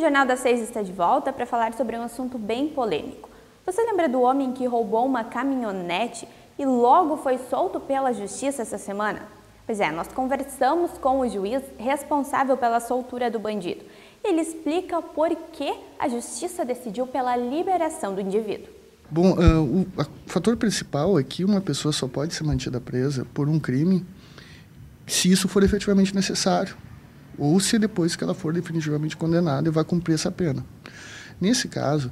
Jornal das 6 está de volta para falar sobre um assunto bem polêmico. Você lembra do homem que roubou uma caminhonete e logo foi solto pela justiça essa semana? Pois é, nós conversamos com o juiz responsável pela soltura do bandido. Ele explica por que a justiça decidiu pela liberação do indivíduo. Bom, o fator principal é que uma pessoa só pode ser mantida presa por um crime se isso for efetivamente necessário, ou se depois que ela for definitivamente condenada e vai cumprir essa pena. Nesse caso,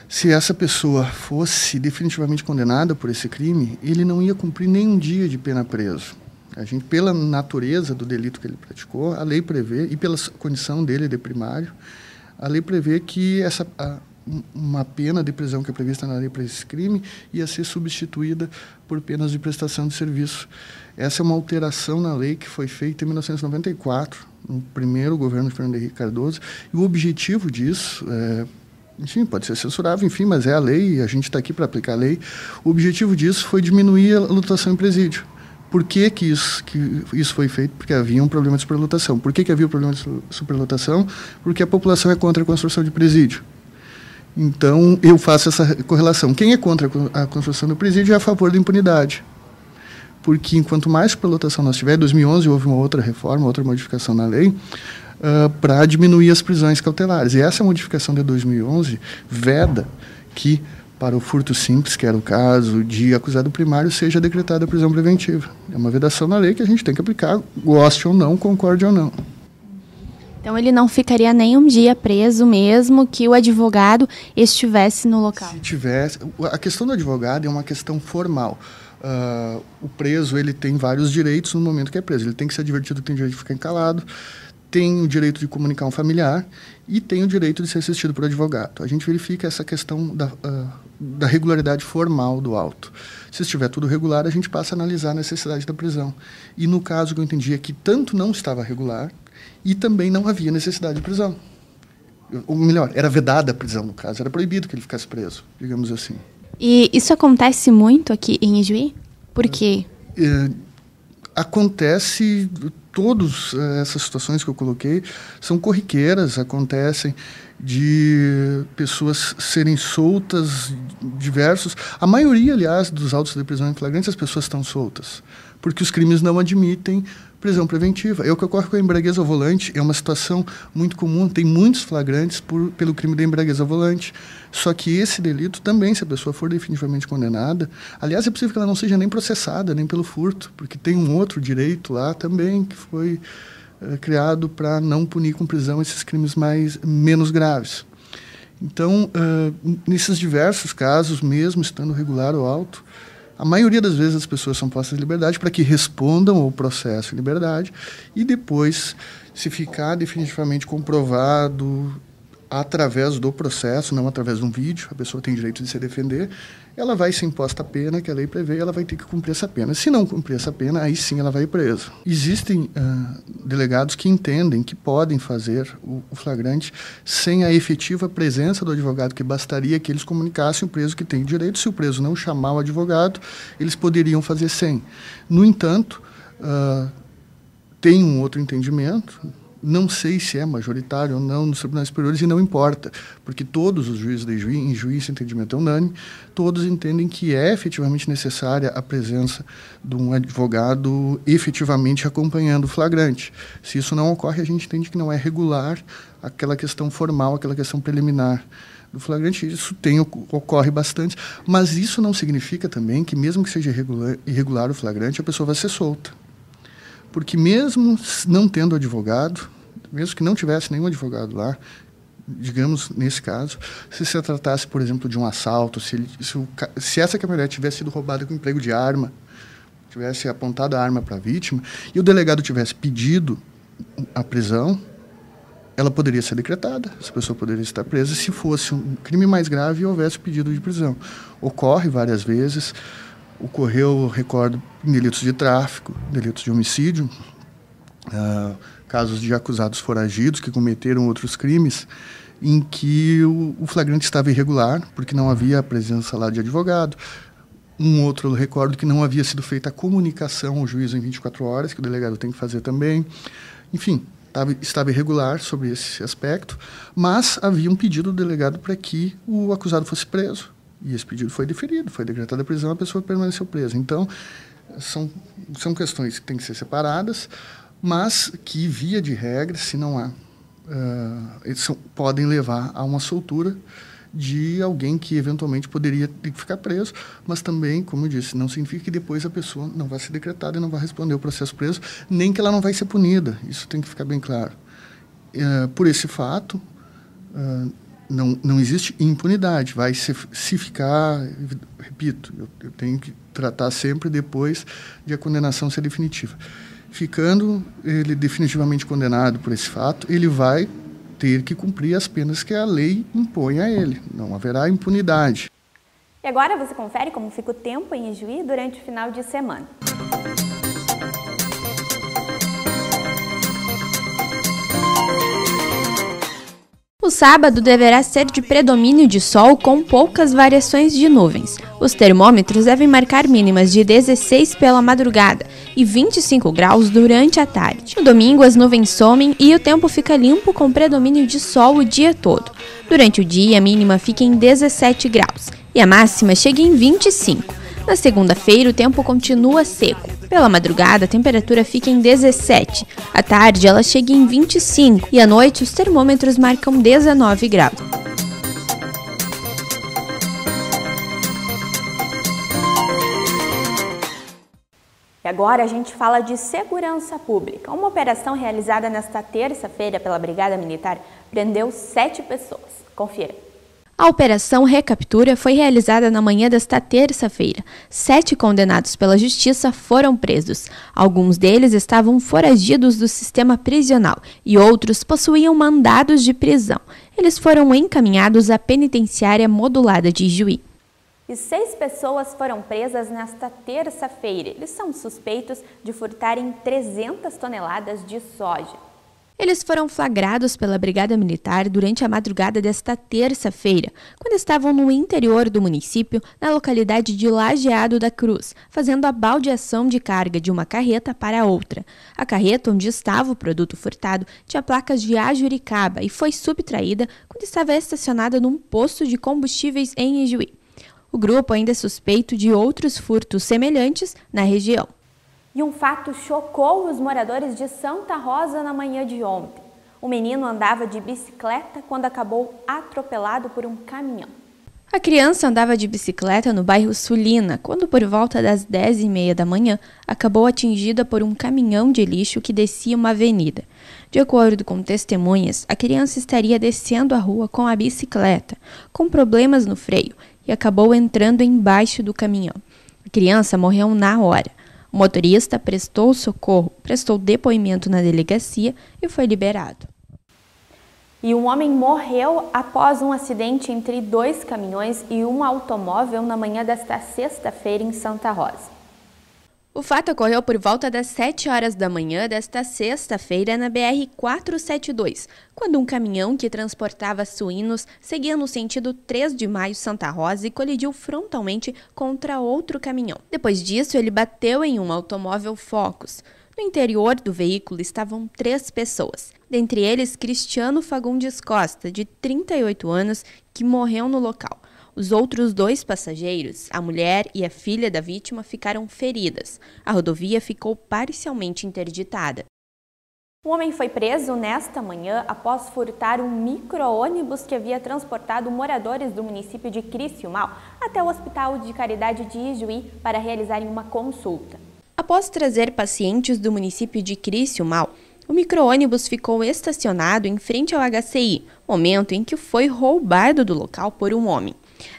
se essa pessoa fosse definitivamente condenada por esse crime, ele não ia cumprir nenhum dia de pena preso. A gente, pela natureza do delito que ele praticou, a lei prevê, e pela condição dele de primário, a lei prevê que uma pena de prisão que é prevista na lei para esse crime ia ser substituída por penas de prestação de serviço. Essa é uma alteração na lei que foi feita em 1994, no primeiro governo de Fernando Henrique Cardoso, e o objetivo disso enfim, pode ser censurável, enfim, mas é a lei e a gente está aqui para aplicar a lei. O objetivo disso foi diminuir a lotação em presídio. Por que isso foi feito? Porque havia um problema de superlotação. Por que havia um problema de superlotação? Porque a população é contra a construção de presídio. Então, eu faço essa correlação. Quem é contra a construção do presídio é a favor da impunidade. Porque enquanto mais superlotação nós tiver, em 2011 houve uma outra reforma, outra modificação na lei, para diminuir as prisões cautelares. E essa modificação de 2011 veda que, para o furto simples, que era o caso de acusado primário, seja decretada a prisão preventiva. É uma vedação na lei que a gente tem que aplicar, goste ou não, concorde ou não. Então ele não ficaria nem um dia preso mesmo que o advogado estivesse no local? Se tivesse... A questão do advogado é uma questão formal. O preso ele tem vários direitos no momento que é preso. Ele tem que ser advertido que tem direito de ficar calado, tem o direito de comunicar um familiar e tem o direito de ser assistido por advogado. A gente verifica essa questão da regularidade formal do auto. Se estiver tudo regular, a gente passa a analisar a necessidade da prisão. E no caso que eu entendi é que tanto não estava regular e também não havia necessidade de prisão. Ou melhor, era vedada a prisão no caso, era proibido que ele ficasse preso, digamos assim. E isso acontece muito aqui em Ijuí? Por quê? Acontece... Todas essas situações que eu coloquei são corriqueiras, acontecem de pessoas serem soltas, diversos. A maioria, aliás, dos autos de prisão em flagrante, as pessoas estão soltas, porque os crimes não admitem prisão preventiva. É o que ocorre com a embriaguez ao volante, é uma situação muito comum, tem muitos flagrantes pelo crime da embriaguez ao volante. Só que esse delito também, se a pessoa for definitivamente condenada, aliás, é possível que ela não seja nem processada, nem pelo furto, porque tem um outro direito lá também que foi criado para não punir com prisão esses crimes menos graves. Então, nesses diversos casos, mesmo estando regular ou auto, a maioria das vezes as pessoas são postas em liberdade para que respondam ao processo em liberdade e depois, se ficar definitivamente comprovado através do processo, não através de um vídeo, a pessoa tem direito de se defender, ela vai ser imposta a pena que a lei prevê e ela vai ter que cumprir essa pena. Se não cumprir essa pena, aí sim ela vai presa. Existem delegados que entendem que podem fazer o flagrante sem a efetiva presença do advogado, que bastaria que eles comunicassem o preso que tem direito. Se o preso não chamar o advogado, eles poderiam fazer sem. No entanto, tem um outro entendimento. Não sei se é majoritário ou não nos tribunais superiores e não importa, porque todos os juízes de Ijuí, em Ijuí esse entendimento é unânime, todos entendem que é efetivamente necessária a presença de um advogado efetivamente acompanhando o flagrante. Se isso não ocorre, a gente entende que não é regular aquela questão formal, aquela questão preliminar do flagrante. Isso ocorre bastante, mas isso não significa também que mesmo que seja irregular o flagrante, a pessoa vai ser solta. Porque mesmo não tendo advogado, mesmo que não tivesse nenhum advogado lá, digamos, nesse caso, se tratasse, por exemplo, de um assalto, se essa caminhonete tivesse sido roubada com emprego de arma, tivesse apontado a arma para a vítima, e o delegado tivesse pedido a prisão, ela poderia ser decretada, essa pessoa poderia estar presa se fosse um crime mais grave e houvesse pedido de prisão. Ocorre várias vezes. Ocorreu, recordo, em delitos de tráfico, delitos de homicídio, casos de acusados foragidos que cometeram outros crimes, em que o flagrante estava irregular, porque não havia a presença lá de advogado. Um outro, eu recordo que não havia sido feita a comunicação ao juiz em 24 horas, que o delegado tem que fazer também. Enfim, estava irregular sobre esse aspecto, mas havia um pedido do delegado para que o acusado fosse preso. E esse pedido foi deferido, foi decretada a prisão, a pessoa permaneceu presa. Então, são questões que têm que ser separadas, mas que, via de regra, se não há, podem levar a uma soltura de alguém que eventualmente poderia ter que ficar preso, mas também, como eu disse, não significa que depois a pessoa não vai ser decretada e não vai responder o processo preso, nem que ela não vai ser punida. Isso tem que ficar bem claro. Por esse fato, não existe impunidade. Se ficar, repito, eu tenho que tratar sempre depois de a condenação ser definitiva. Ficando ele definitivamente condenado por esse fato, ele vai ter que cumprir as penas que a lei impõe a ele. Não haverá impunidade. E agora você confere como fica o tempo em Ijuí durante o final de semana. O sábado deverá ser de predomínio de sol com poucas variações de nuvens. Os termômetros devem marcar mínimas de 16 pela madrugada e 25 graus durante a tarde. No domingo, as nuvens somem e o tempo fica limpo com predomínio de sol o dia todo. Durante o dia, a mínima fica em 17 graus e a máxima chega em 25. Na segunda-feira, o tempo continua seco. Pela madrugada, a temperatura fica em 17. À tarde, ela chega em 25 e à noite, os termômetros marcam 19 graus. E agora a gente fala de segurança pública. Uma operação realizada nesta terça-feira pela Brigada Militar prendeu 7 pessoas. Confira. A Operação Recaptura foi realizada na manhã desta terça-feira. 7 condenados pela Justiça foram presos. Alguns deles estavam foragidos do sistema prisional e outros possuíam mandados de prisão. Eles foram encaminhados à penitenciária modulada de Ijuí. E 6 pessoas foram presas nesta terça-feira. Eles são suspeitos de furtarem 300 toneladas de soja. Eles foram flagrados pela Brigada Militar durante a madrugada desta terça-feira, quando estavam no interior do município, na localidade de Lajeado da Cruz, fazendo a baldeação de carga de uma carreta para outra. A carreta onde estava o produto furtado tinha placas de Ajuricaba e foi subtraída quando estava estacionada num posto de combustíveis em Ijuí. O grupo ainda é suspeito de outros furtos semelhantes na região. E um fato chocou os moradores de Santa Rosa na manhã de ontem. O menino andava de bicicleta quando acabou atropelado por um caminhão. A criança andava de bicicleta no bairro Sulina, quando por volta das 10h30 da manhã, acabou atingida por um caminhão de lixo que descia uma avenida. De acordo com testemunhas, a criança estaria descendo a rua com a bicicleta, com problemas no freio, e acabou entrando embaixo do caminhão. A criança morreu na hora. O motorista prestou socorro, prestou depoimento na delegacia e foi liberado. E um homem morreu após um acidente entre 2 caminhões e um automóvel na manhã desta sexta-feira em Santa Rosa. O fato ocorreu por volta das 7 horas da manhã desta sexta-feira na BR-472, quando um caminhão que transportava suínos seguia no sentido 3 de Maio Santa Rosa e colidiu frontalmente contra outro caminhão. Depois disso, ele bateu em um automóvel Focus. No interior do veículo estavam 3 pessoas, dentre eles Cristiano Fagundes Costa, de 38 anos, que morreu no local. Os outros 2 passageiros, a mulher e a filha da vítima, ficaram feridas. A rodovia ficou parcialmente interditada. O homem foi preso nesta manhã após furtar um micro-ônibus que havia transportado moradores do município de Criciúmal até o Hospital de Caridade de Ijuí para realizarem uma consulta. Após trazer pacientes do município de Criciúmal, o micro-ônibus ficou estacionado em frente ao HCI, momento em que foi roubado do local por um homem.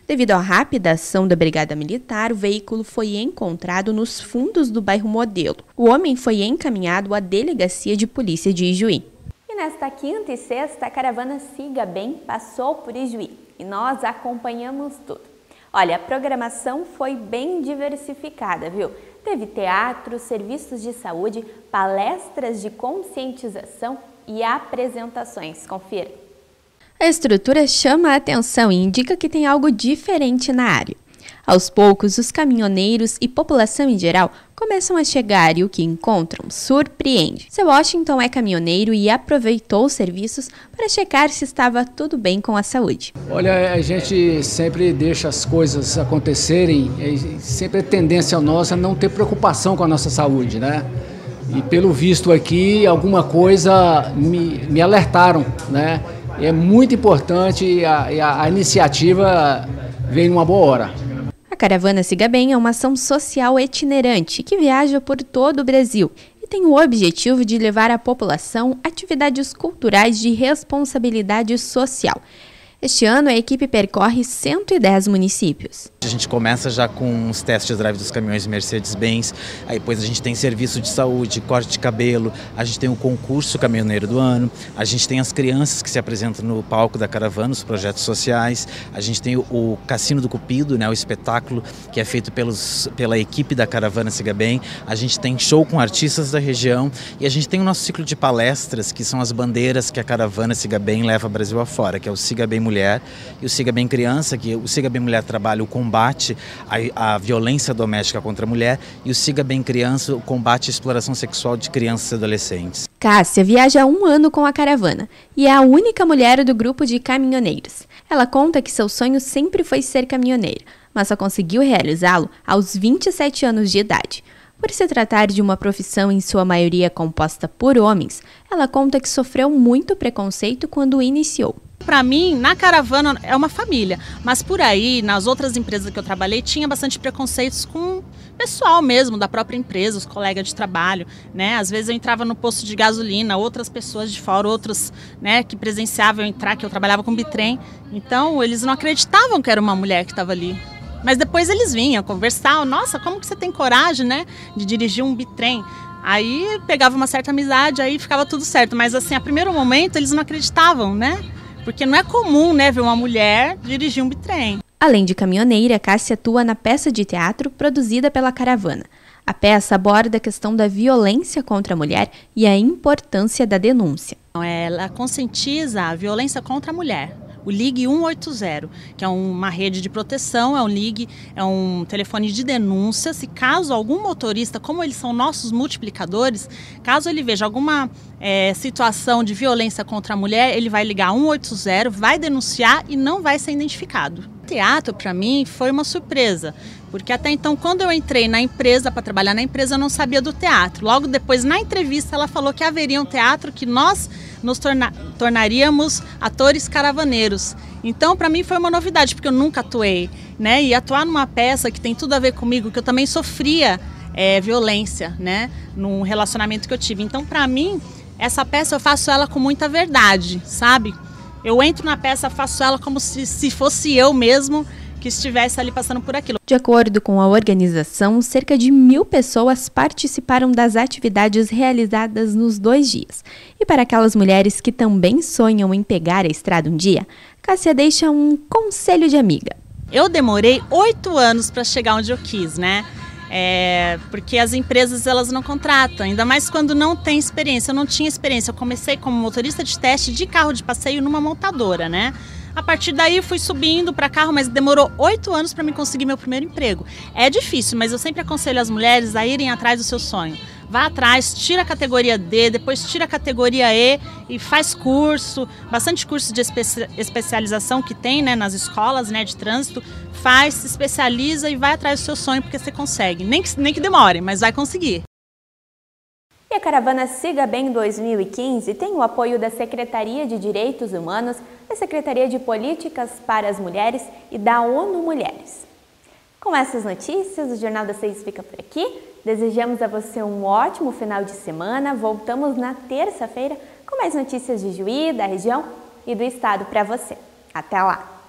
Devido à rápida ação da Brigada Militar, o veículo foi encontrado nos fundos do bairro Modelo. O homem foi encaminhado à Delegacia de Polícia de Ijuí. E nesta quinta e sexta, a caravana Siga Bem passou por Ijuí e nós acompanhamos tudo. Olha, a programação foi bem diversificada, viu? Teve teatro, serviços de saúde, palestras de conscientização e apresentações. Confira. A estrutura chama a atenção e indica que tem algo diferente na área. Aos poucos, os caminhoneiros e população em geral começam a chegar e o que encontram surpreende. Seu Washington é caminhoneiro e aproveitou os serviços para checar se estava tudo bem com a saúde. Olha, a gente sempre deixa as coisas acontecerem, sempre a tendência nossa é não ter preocupação com a nossa saúde, né? E pelo visto aqui, alguma coisa me alertaram, né? É muito importante e a iniciativa vem numa boa hora. A Caravana Siga Bem é uma ação social itinerante que viaja por todo o Brasil e tem o objetivo de levar à população atividades culturais de responsabilidade social. Este ano, a equipe percorre 110 municípios. A gente começa já com os testes de drive dos caminhões Mercedes-Benz, aí depois a gente tem serviço de saúde, corte de cabelo, a gente tem o concurso caminhoneiro do ano, a gente tem as crianças que se apresentam no palco da caravana, os projetos sociais, a gente tem o Cassino do Cupido, né, o espetáculo que é feito pela equipe da Caravana Siga Bem, a gente tem show com artistas da região e a gente tem o nosso ciclo de palestras, que são as bandeiras que a Caravana Siga Bem leva Brasil afora, que é o Siga Bem Mulher e o Siga Bem Criança, que o Siga Bem Mulher trabalha o combate à violência doméstica contra a mulher e o Siga Bem Criança, o combate à exploração sexual de crianças e adolescentes. Cássia viaja há 1 ano com a caravana e é a única mulher do grupo de caminhoneiros. Ela conta que seu sonho sempre foi ser caminhoneira, mas só conseguiu realizá-lo aos 27 anos de idade. Por se tratar de uma profissão em sua maioria composta por homens, ela conta que sofreu muito preconceito quando iniciou. Para mim, na caravana é uma família, mas por aí, nas outras empresas que eu trabalhei, tinha bastante preconceitos com o pessoal mesmo da própria empresa, os colegas de trabalho, né? Às vezes eu entrava no posto de gasolina, outras pessoas de fora, outros, né, que presenciavam eu entrar, que eu trabalhava com bitrem, então eles não acreditavam que era uma mulher que estava ali. Mas depois eles vinham conversar, nossa, como que você tem coragem, né, de dirigir um bitrem? Aí pegava uma certa amizade, aí ficava tudo certo, mas assim, a primeiro momento eles não acreditavam, né? Porque não é comum, né, ver uma mulher dirigir um bitrem. Além de caminhoneira, Cássia atua na peça de teatro produzida pela caravana. A peça aborda a questão da violência contra a mulher e a importância da denúncia. Ela conscientiza a violência contra a mulher. O Ligue 180, que é uma rede de proteção, é um telefone de denúncia. Se caso algum motorista, como eles são nossos multiplicadores, caso ele veja alguma situação de violência contra a mulher, ele vai ligar 180, vai denunciar e não vai ser identificado. O teatro, para mim, foi uma surpresa, porque até então, quando eu entrei na empresa, para trabalhar na empresa, eu não sabia do teatro. Logo depois, na entrevista, ela falou que haveria um teatro, que nós nos tornaríamos atores caravaneiros. Então, para mim foi uma novidade, porque eu nunca atuei, né? E atuar numa peça que tem tudo a ver comigo, que eu também sofria violência, né? Num relacionamento que eu tive. Então, para mim, essa peça eu faço ela com muita verdade, sabe? Eu entro na peça, faço ela como se fosse eu mesmo que estivesse ali passando por aquilo. De acordo com a organização, cerca de 1000 pessoas participaram das atividades realizadas nos 2 dias. E para aquelas mulheres que também sonham em pegar a estrada um dia, Cássia deixa um conselho de amiga. Eu demorei 8 anos para chegar onde eu quis, né? Porque as empresas elas não contratam, ainda mais quando não tem experiência. Eu não tinha experiência, eu comecei como motorista de teste de carro de passeio numa montadora, né? A partir daí fui subindo para carro, mas demorou 8 anos para mim conseguir meu primeiro emprego. É difícil, mas eu sempre aconselho as mulheres a irem atrás do seu sonho. Vá atrás, tira a categoria D, depois tira a categoria E e faz curso, bastante curso de especialização que tem, né, nas escolas, né, de trânsito. Faz, se especializa e vai atrás do seu sonho, porque você consegue. Nem que demore, mas vai conseguir. E a Caravana Siga Bem 2015 tem o apoio da Secretaria de Direitos Humanos, da Secretaria de Políticas para as Mulheres e da ONU Mulheres. Com essas notícias, o Jornal das 6 fica por aqui. Desejamos a você um ótimo final de semana. Voltamos na terça-feira com mais notícias de Juí, da região e do estado para você. Até lá!